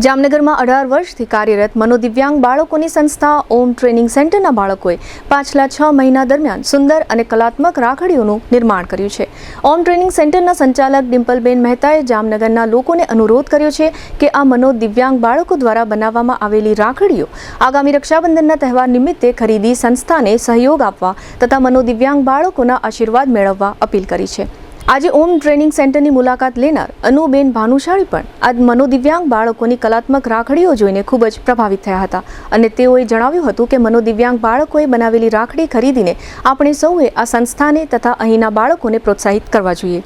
જામનગરમાં 18 વર્ષથી કાર્યરત મનોદિવ્યાંગ બાળકોની સંસ્થા ઓમ ટ્રેનિંગ સેન્ટરના બાળકોએ પાછલા 6 મહિના દરમિયાન સુંદર અને કલાત્મક રાખડીઓનું નિર્માણ કર્યું છે. ઓમ ટ્રેનિંગ સેન્ટરના સંચાલક ડિમ્પલબેન મહેતાએ જામનગરના લોકોને અનુરોધ કર્યો છે કે આ મનોદિવ્યાંગ બાળકો દ્વારા બનાવવામાં આવેલી રાખડીઓ આગામી રક્ષાબંધનના તહેવાર નિમિત્તે ખરીદી સંસ્થાને સહયોગ આપવા તથા મનોદિવ્યાંગ બાળકોના આશીર્વાદ મેળવવા અપીલ કરી છે. આજે ઓમ ટ્રેનિંગ સેન્ટરની મુલાકાત લેનાર અનુબેન ભાનુશાળી પણ આ મનોદિવ્યાંગ બાળકોની કલાત્મક રાખડીઓ જોઈને ખૂબ જ પ્રભાવિત થયા હતા અને તેઓએ જણાવ્યું હતું કે મનોદિવ્યાંગ બાળકોએ બનાવેલી રાખડી ખરીદીને આપણે સૌએ આ સંસ્થાને તથા અહીંના બાળકોને પ્રોત્સાહિત કરવા જોઈએ.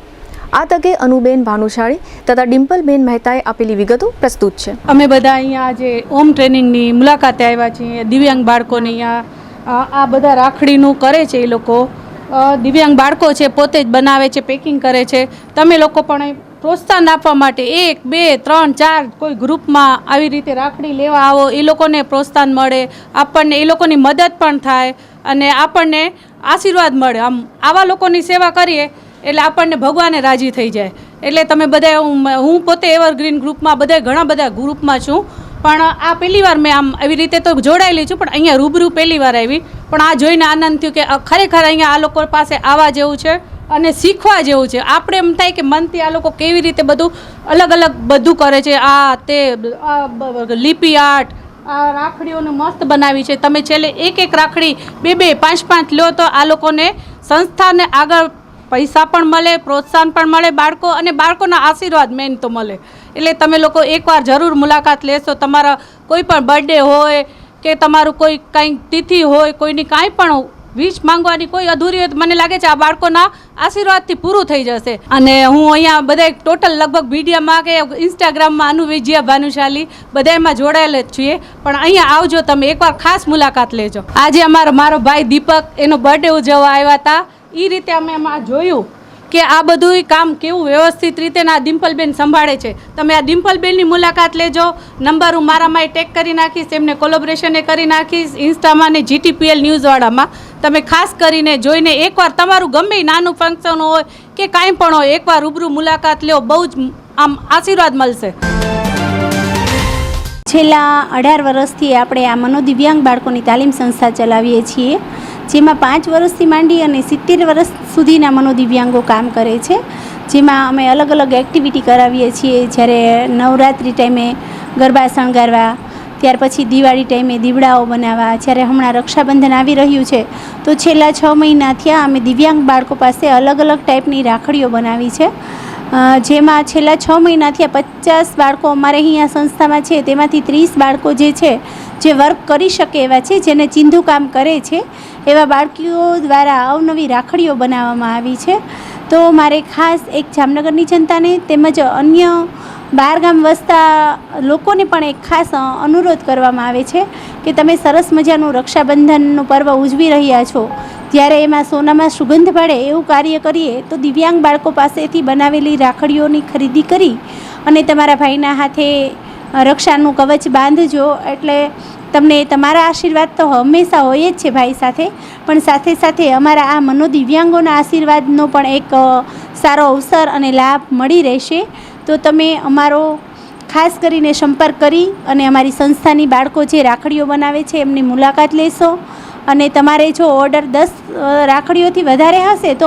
આ તકે અનુબેન ભાનુશાળી તથા ડિમ્પલબેન મહેતાએ આપેલી વિગતો પ્રસ્તુત છે. અમે બધા અહીંયા આજે ઓમ ટ્રેનિંગની મુલાકાતે આવ્યા છીએ. દિવ્યાંગ બાળકોને અહીંયા આ બધા રાખડીનું કરે છે. એ લોકો દિવ્યાંગ બાળકો છે, પોતે જ બનાવે છે, પેકિંગ કરે છે. તમે લોકો પણ પ્રોત્સાહન આપવા માટે 1, 2, 3, 4 કોઈ ગ્રુપમાં આવી રીતે રાખડી લેવા આવો. એ લોકોને પ્રોત્સાહન મળે, આપણને એ લોકોની મદદ પણ થાય અને આપણને આશીર્વાદ મળે. આમ આવા લોકોની સેવા કરીએ એટલે આપણને ભગવાને રાજી થઈ જાય. એટલે તમે બધા હું પોતે એવરગ્રીન ગ્રુપમાં ઘણા બધા ગ્રુપમાં છું, પણ આ પહેલી વાર મેં આમ આવી રીતે તો જોડાયેલી છું, પણ અહીંયા રૂબરૂ પહેલી વાર આવી. પણ આ જોઈને આનંદ થયો કે ખરેખર અહીંયા આ લોકો પાસે આવવા જેવું છે અને શીખવા જેવું છે. આપણે એમ થાય કે મનથી આ લોકો કેવી રીતે બધું અલગ અલગ બધું કરે છે. લીપી આર્ટ, આ રાખડીઓને મસ્ત બનાવી છે. તમે છેલ્લે એક રાખડી 2, 5 લો તો આ લોકોને સંસ્થાને આગળ પૈસા પણ મળે, પ્રોત્સાહન પણ મળે, બાળકો અને બાળકોના આશીર્વાદ મેન તો મળે. એટલે તમે લોકો એકવાર જરૂર મુલાકાત લેશો. તમારા કોઈ પણ બર્થડે હોય કે તમારું કોઈ કંઈ તિથિ હોય, કોઈની કાંઈ પણ વિશ માંગવાની કોઈ અધૂરી હોય તો મને લાગે છે આ બાળકોના આશીર્વાદથી પૂરું થઈ જશે. અને હું અહીંયા બધા ટોટલ લગભગ મીડિયામાં કે ઇન્સ્ટાગ્રામમાં અનુવિજ્યા ભાનુશાલી બધામાં જોડાયેલા જ છીએ. પણ અહીંયા આવજો, તમે એકવાર ખાસ મુલાકાત લેજો. આજે મારો ભાઈ દીપક એનો બર્થડે ઉજવવા આવ્યા હતા. એ રીતે અમે એમાં જોયું કે આ બધું કામ કેવું વ્યવસ્થિત રીતે આ ડિમ્પલબેન સંભાળે છે. તમે આ ડિમ્પલબેનની મુલાકાત લેજો. નંબર હું મારામાં ટેગ કરી નાખીશ, એમને કોલેબોરેશન કરી નાખીશ ઇન્સ્ટામાં ને GTPL ન્યૂઝવાળામાં. તમે ખાસ કરીને જોઈને એકવાર તમારું ગમે નાનું ફંક્શન હોય કે કાંઈ પણ હોય, એકવાર રૂબરૂ મુલાકાત લો. બહુ જ આમ આશીર્વાદ મળશે. છેલ્લા 18 વર્ષથી આપણે આ મનોદિવ્યાંગ બાળકોની તાલીમ સંસ્થા ચલાવીએ છીએ, જેમાં 5 વર્ષથી માંડી અને 70 વર્ષ સુધીના મનોદિવ્યાંગો કામ કરે છે. જેમાં અમે અલગ અલગ એક્ટિવિટી કરાવીએ છીએ. જ્યારે નવરાત્રિ ટાઈમે ગરબા શણગારવા, ત્યાર પછી દિવાળી ટાઈમે દીવડાઓ બનાવવા. જ્યારે હમણાં રક્ષાબંધન આવી રહ્યું છે તો છેલ્લા 6 મહિના થયા અમે દિવ્યાંગ બાળકો પાસે અલગ અલગ ટાઈપની રાખડીઓ બનાવી છે. જેમાં છેલ્લા 6 મહિનાથી 50 બાળકો અમારે અહીંયા સંસ્થામાં છે. તેમાંથી 30 બાળકો જે છે જે વર્ક કરી શકે એવા છે, જેને ચીંધું કામ કરે છે એવા બાળકીઓ દ્વારા અવનવી રાખડીઓ બનાવવામાં આવી છે. તો મારે ખાસ એક જામનગરની જનતાને તેમજ અન્ય બહારગામ વસતા લોકોને પણ એક ખાસ અનુરોધ કરવામાં આવે છે કે તમે સરસ મજાનું રક્ષાબંધનનું પર્વ ઉજવી રહ્યા છો, ત્યારે એમાં સોનામાં સુગંધ પડે એવું કાર્ય કરીએ તો દિવ્યાંગ બાળકો પાસેથી બનાવેલી રાખડીઓની ખરીદી કરી અને તમારા ભાઈના હાથે રક્ષાનું કવચ બાંધજો. એટલે તમને તમારા આશીર્વાદ તો હંમેશા હોય જ છે ભાઈ સાથે, પણ સાથે સાથે અમારા આ મનોદિવ્યાંગોના આશીર્વાદનો પણ એક સારો અવસર અને લાભ મળી રહેશે. તો તમે અમારો ખાસ કરીને સંપર્ક કરી અને અમારી સંસ્થાની બાળકો જે રાખડીઓ બનાવે છે એમની મુલાકાત લેશો. અને તમારે જો ઓર્ડર 10 રાખડીઓથી વધારે હશે તો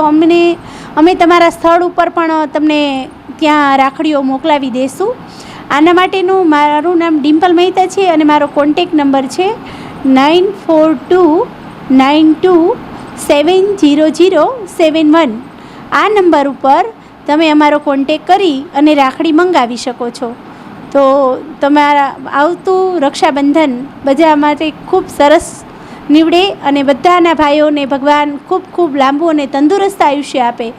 અમે તમારા સ્થળ ઉપર પણ તમને ત્યાં રાખડીઓ મોકલાવી દઈશું. આના માટેનું મારું નામ ડિમ્પલ મહેતા છે અને મારો કોન્ટેક નંબર છે 9429270071. આ નંબર ઉપર તમે અમારો કોન્ટેક કરી અને રાખડી મંગાવી શકો છો. તો તમારા આવતું રક્ષાબંધન બધા માટે ખૂબ સરસ નીવડે અને બધાના ભાઈઓને ભગવાન ખૂબ ખૂબ લાંબુ અને તંદુરસ્ત આયુષ્ય આપે.